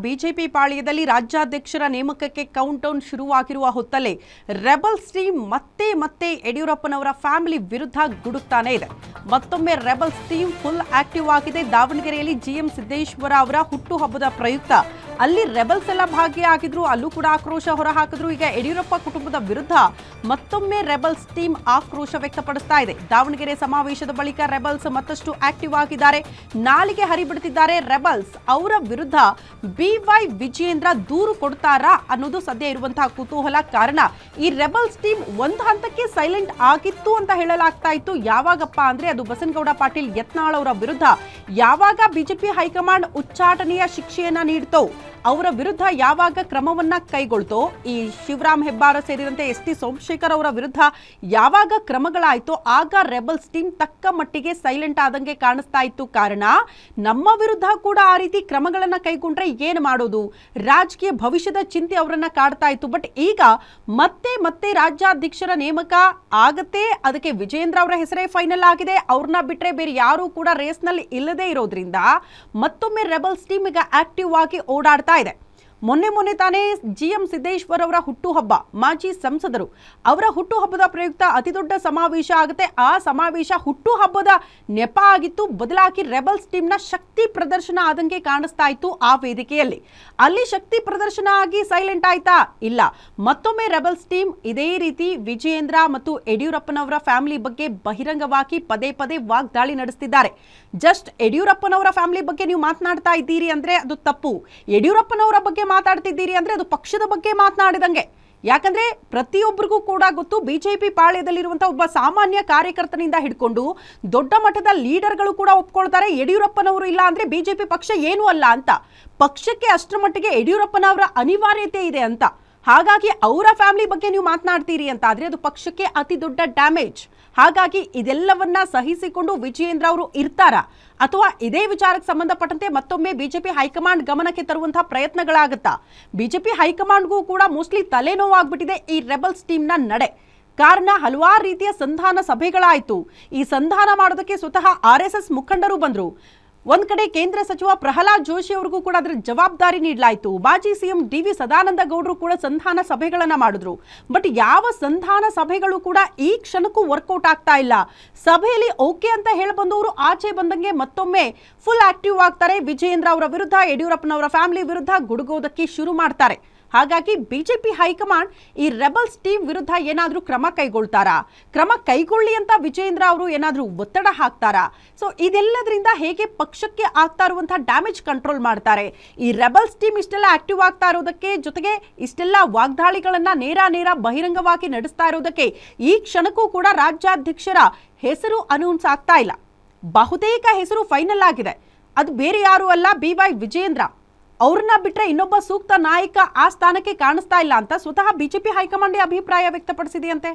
BJP ಪಾಳ್ಯದಲ್ಲಿ ರಾಜ್ಯಾಧ್ಯಕ್ಷರ ನೇಮಕಕ್ಕೆ count down ಶುರುವಾಗಿರುವ ಹೊತ್ತಲ್ಲೇ rebels team ಮತ್ತೆ ಯಡಿಯೂರಪ್ಪನವರ ಫ್ಯಾಮಿಲಿ ವಿರುದ್ಧ ಗುಡುಕ್ತಾನೆ ಇದೆ. ಮತ್ತೊಮ್ಮೆ ರೆಬಲ್ಸ್ ಟೀಮ್ ಫುಲ್ ಆಕ್ಟಿವ್ ಆಗಿದೆ. ದಾವಣಗೆರೆಯಲ್ಲಿ ಜಿಎಂ ಸಿದ್ದೇಶ್ವರ ಅವರ ಹುಟ್ಟುಹಬ್ಬದ ಪ್ರಯುಕ್ತ ಅಲ್ಲಿ ರೆಬಲ್ಸ್ ಎಲ್ಲ ಭಾಗಿಯಾಗಿದ್ರು, ಅಲ್ಲೂ ಕೂಡ ಆಕ್ರೋಶ ಹೊರಹಾಕಿದ್ರು. ಈಗ ಯಡಿಯೂರಪ್ಪ ಕುಟುಂಬದ ವಿರುದ್ಧ ಮತ್ತೊಮ್ಮೆ ರೆಬಲ್ಸ್ ಟೀಮ್ ಆಕ್ರೋಶ ವ್ಯಕ್ತಪಡಿಸ್ತಾ ಇದೆ. ದಾವಣಗೆರೆ ಸಮಾವೇಶದ ಬಳಿಕ ರೆಬಲ್ಸ್ ಮತ್ತಷ್ಟು ಆಕ್ಟಿವ್ ಆಗಿದ್ದಾರೆ, ನಾಲಿಗೆ ಹರಿಬಿಡ್ತಿದ್ದಾರೆ. ರೆಬಲ್ಸ್ ಅವರ ವಿರುದ್ಧ ಬಿವೈ ವಿಜಯೇಂದ್ರ ದೂರು ಕೊಡ್ತಾರಾ ಅನ್ನೋದು ಸದ್ಯ ಇರುವಂತಹ ಕುತೂಹಲ. ಕಾರಣ ಈ ರೆಬಲ್ಸ್ ಟೀಮ್ ಒಂದು ಹಂತಕ್ಕೆ ಸೈಲೆಂಟ್ ಆಗಿತ್ತು ಅಂತ ಹೇಳಲಾಗ್ತಾ ಇತ್ತು. ಯಾವಾಗಪ್ಪ ಅಂದ್ರೆ ಅದು ಬಸನಗೌಡ ಪಾಟೀಲ್ ಯತ್ನಾಳ್ ಅವರ ವಿರುದ್ಧ ಯಾವಾಗ ಬಿಜೆಪಿ ಹೈಕಮಾಂಡ್ ಉಚ್ಚಾಟನೆಯ ಶಿಕ್ಷೆಯನ್ನ ನೀಡ್ತೋ, ಅವರ ವಿರುದ್ಧ ಯಾವಾಗ ಕ್ರಮವನ್ನ ಕೈಗೊಳ್ತೋ, ಈ ಶಿವರಾಮ್ ಹೆಬ್ಬಾರ ಸೇರಿದಂತೆ ಎಸ್.ಟಿ. ಸೋಮಶೇಖರ್ ಅವರ ವಿರುದ್ಧ ಯಾವಾಗ ಕ್ರಮಗಳಾಯ್ತೋ ಆಗ ರೆಬಲ್ಸ್ ಟೀಮ್ ತಕ್ಕ ಮಟ್ಟಿಗೆ ಸೈಲೆಂಟ್ ಆದಂಗೆ ಕಾಣಿಸ್ತಾ ಇತ್ತು. ಕಾರಣ ನಮ್ಮ ವಿರುದ್ಧ ಕೂಡ ಆ ರೀತಿ ಕ್ರಮಗಳನ್ನ ಕೈಗೊಂಡ್ರೆ ಏನು ಮಾಡೋದು, ರಾಜಕೀಯ ಭವಿಷ್ಯದ ಚಿಂತೆ ಅವರನ್ನ ಕಾಡ್ತಾ ಇತ್ತು. ಬಟ್ ಈಗ ಮತ್ತೆ ರಾಜ್ಯಾಧ್ಯಕ್ಷರ ನೇಮಕ ಆಗತ್ತೆ, ಅದಕ್ಕೆ ವಿಜಯೇಂದ್ರ ಅವರ ಹೆಸರೇ ಫೈನಲ್ ಆಗಿದೆ. ಅವ್ರನ್ನ ಬಿಟ್ರೆ ಬೇರೆ ಯಾರು ಕೂಡ ರೇಸ್ ನಲ್ಲಿ ಇಲ್ಲದೆ ಇರೋದ್ರಿಂದ ಮತ್ತೊಮ್ಮೆ ರೆಬಲ್ಸ್ ಟೀಮ್ ಈಗ ಆಕ್ಟಿವ್ ಆಗಿ ಓಡಾಡ್ತಾ ಇದೆ. ಮೊನ್ನೆ ತಾನೇ ಜಿಎಂ ಸಿದ್ದೇಶ್ವರ್ ಅವರ ಹುಟ್ಟುಹಬ್ಬ, ಮಾಜಿ ಸಂಸದರು ಅವರ ಹುಟ್ಟುಹಬ್ಬದ ಪ್ರಯುಕ್ತ ಅತಿ ದೊಡ್ಡ ಸಮಾವೇಶ ಆಗುತ್ತೆ. ಆ ಸಮಾವೇಶ ಹುಟ್ಟುಹಬ್ಬದ ನೆಪ ಆಗಿತ್ತು, ಬದಲಾಗಿ ರೆಬಲ್ಸ್ ಟೀಮ್ನ ಶಕ್ತಿ ಪ್ರದರ್ಶನ ಆದಂಗೆ ಕಾಣಿಸ್ತಾ ಇತ್ತು. ಆ ವೇದಿಕೆಯಲ್ಲಿ ಅಲ್ಲಿ ಶಕ್ತಿ ಪ್ರದರ್ಶನ ಆಗಿ ಸೈಲೆಂಟ್ ಆಯ್ತಾ? ಇಲ್ಲ. ಮತ್ತೊಮ್ಮೆ ರೆಬಲ್ಸ್ ಟೀಮ್ ಇದೇ ರೀತಿ ವಿಜಯೇಂದ್ರ ಮತ್ತು ಯಡಿಯೂರಪ್ಪನವರ ಫ್ಯಾಮಿಲಿ ಬಗ್ಗೆ ಬಹಿರಂಗವಾಗಿ ಪದೇ ವಾಗ್ದಾಳಿ ನಡೆಸ್ತಿದ್ದಾರೆ. ಜಸ್ಟ್ ಯಡಿಯೂರಪ್ಪನವರ ಫ್ಯಾಮಿಲಿ ಬಗ್ಗೆ ನೀವು ಮಾತನಾಡ್ತಾ ಇದ್ದೀರಿ ಅಂದ್ರೆ ಅದು ತಪ್ಪು, ಯಡಿಯೂರಪ್ಪನವರ ಬಗ್ಗೆ ಮಾತಾಡ್ತಿದ್ದೀರಿ ಅಂದ್ರೆ ಅದು ಪಕ್ಷದ ಬಗ್ಗೆ ಮಾತನಾಡಿದಂಗೆ. ಯಾಕಂದ್ರೆ ಪ್ರತಿಯೊಬ್ಬರಿಗೂ ಕೂಡ ಗೊತ್ತು, ಬಿಜೆಪಿ ಪಾಳ್ಯದಲ್ಲಿರುವಂತಹ ಒಬ್ಬ ಸಾಮಾನ್ಯ ಕಾರ್ಯಕರ್ತನಿಂದ ಹಿಡ್ಕೊಂಡು ದೊಡ್ಡ ಮಟ್ಟದ ಲೀಡರ್ಗಳು ಕೂಡ ಒಪ್ಕೊಳ್ತಾರೆ, ಯಡಿಯೂರಪ್ಪನವರು ಇಲ್ಲ ಅಂದ್ರೆ ಬಿಜೆಪಿ ಪಕ್ಷ ಏನೂ ಅಲ್ಲ ಅಂತ. ಪಕ್ಷಕ್ಕೆ ಅಷ್ಟರ ಮಟ್ಟಿಗೆ ಯಡಿಯೂರಪ್ಪನವರ ಅನಿವಾರ್ಯತೆ ಇದೆ ಅಂತ. ಹಾಗಾಗಿ ಅವರ ಫ್ಯಾಮಿಲಿ ಬಗ್ಗೆ ನೀವು ಮಾತನಾಡ್ತೀರಿ ಅಂತ ಆದ್ರೆ ಅದು ಪಕ್ಷಕ್ಕೆ ಅತಿ ದೊಡ್ಡ ಡ್ಯಾಮೇಜ್. ಹಾಗಾಗಿ ಇದೆಲ್ಲವನ್ನ ಸಹಿಸಿಕೊಂಡು ವಿಜಯೇಂದ್ರ ಅವರು ಇರ್ತಾರಾ, ಅಥವಾ ಇದೇ ವಿಚಾರಕ್ಕೆ ಸಂಬಂಧಪಟ್ಟಂತೆ ಮತ್ತೊಮ್ಮೆ ಬಿಜೆಪಿ ಹೈಕಮಾಂಡ್ ಗಮನಕ್ಕೆ ತರುವಂತಹ ಪ್ರಯತ್ನಗಳಾಗುತ್ತಾ? ಬಿಜೆಪಿ ಹೈಕಮಾಂಡ್ಗೂ ಕೂಡ ಮೋಸ್ಟ್ಲಿ ತಲೆನೋವಾಗ್ಬಿಟ್ಟಿದೆ ಈ ರೆಬಲ್ಸ್ ಟೀಮ್ನ ನಡೆ. ಕಾರಣ ಹಲವಾರು ರೀತಿಯ ಸಂಧಾನ ಸಭೆಗಳಾಯಿತು. ಈ ಸಂಧಾನ ಮಾಡೋದಕ್ಕೆ ಸ್ವತಃ RSS ಮುಖಂಡರು ಬಂದರು. ಒಂದ್ ಕಡೆ ಕೇಂದ್ರ ಸಚಿವ ಪ್ರಹ್ಲಾದ್ ಜೋಶಿ ಅವರಿಗೂ ಕೂಡ ಅದರ ಜವಾಬ್ದಾರಿ ನೀಡಲಾಯಿತು. ಮಾಜಿ ಸಿಎಂ DV ಸದಾನಂದ ಗೌಡರು ಕೂಡ ಸಂಧಾನ ಸಭೆಗಳನ್ನ ಮಾಡಿದ್ರು. ಬಟ್ ಯಾವ ಸಂಧಾನ ಸಭೆಗಳು ಕೂಡ ಈ ಕ್ಷಣಕ್ಕೂ ವರ್ಕೌಟ್ ಆಗ್ತಾ ಇಲ್ಲ. ಸಭೆಯಲ್ಲಿ ಓಕೆ ಅಂತ ಹೇಳಿ ಬಂದವರು ಆಚೆ ಬಂದಂಗೆ ಮತ್ತೊಮ್ಮೆ ಫುಲ್ ಆಕ್ಟಿವ್ ಆಗ್ತಾರೆ. ವಿಜಯೇಂದ್ರ ಅವರ ವಿರುದ್ಧ, ಯಡಿಯೂರಪ್ಪನವರ ಫ್ಯಾಮಿಲಿ ವಿರುದ್ಧ ಗುಡುಗೋದಕ್ಕೆ ಶುರು ಮಾಡ್ತಾರೆ. ಹಾಗಾಗಿ ಬಿಜೆಪಿ ಹೈಕಮಾಂಡ್ ಈ ರೆಬಲ್ಸ್ ಟೀಮ್ ವಿರುದ್ಧ ಏನಾದ್ರೂ ಕ್ರಮ ಕೈಗೊಳ್ತಾರಾ, ಕ್ರಮ ಕೈಗೊಳ್ಳಿ ಅಂತ ವಿಜಯೇಂದ್ರ ಅವರು ಏನಾದ್ರೂ ಒತ್ತಡ ಹಾಕ್ತಾರಾ? ಸೊ ಇದೆಲ್ಲದರಿಂದ ಹೇಗೆ ಪಕ್ಷಕ್ಕೆ ಆಗ್ತಾ ಇರುವಂತಹ ಡ್ಯಾಮೇಜ್ ಕಂಟ್ರೋಲ್ ಮಾಡ್ತಾರೆ? ಈ ರೆಬಲ್ಸ್ ಟೀಮ್ ಇಷ್ಟೆಲ್ಲ ಆಕ್ಟಿವ್ ಆಗ್ತಾ ಇರೋದಕ್ಕೆ, ಜೊತೆಗೆ ಇಷ್ಟೆಲ್ಲ ವಾಗ್ದಾಳಿಗಳನ್ನ ನೇರ ಬಹಿರಂಗವಾಗಿ ನಡೆಸ್ತಾ ಇರೋದಕ್ಕೆ ಈ ಕ್ಷಣಕ್ಕೂ ಕೂಡ ರಾಜ್ಯಾಧ್ಯಕ್ಷರ ಹೆಸರು ಅನೌನ್ಸ್ ಆಗ್ತಾ ಇಲ್ಲ. ಬಹುತೇಕ ಹೆಸರು ಫೈನಲ್ ಆಗಿದೆ. ಅದು ಬೇರೆ ಯಾರು ಅಲ್ಲ, ಬಿವೈ ವಿಜಯೇಂದ್ರ. ಅವ್ರನ್ನ ಬಿಟ್ರೆ ಇನ್ನೊಬ್ಬ ಸೂಕ್ತ ನಾಯಕ ಆ ಸ್ಥಾನಕ್ಕೆ ಕಾಣಿಸ್ತಾ ಇಲ್ಲ ಅಂತ ಸ್ವತಃ ಬಿಜೆಪಿ ಹೈಕಮಾಂಡ್ ಅಭಿಪ್ರಾಯ ವ್ಯಕ್ತಪಡಿಸಿದೆಯಂತೆ.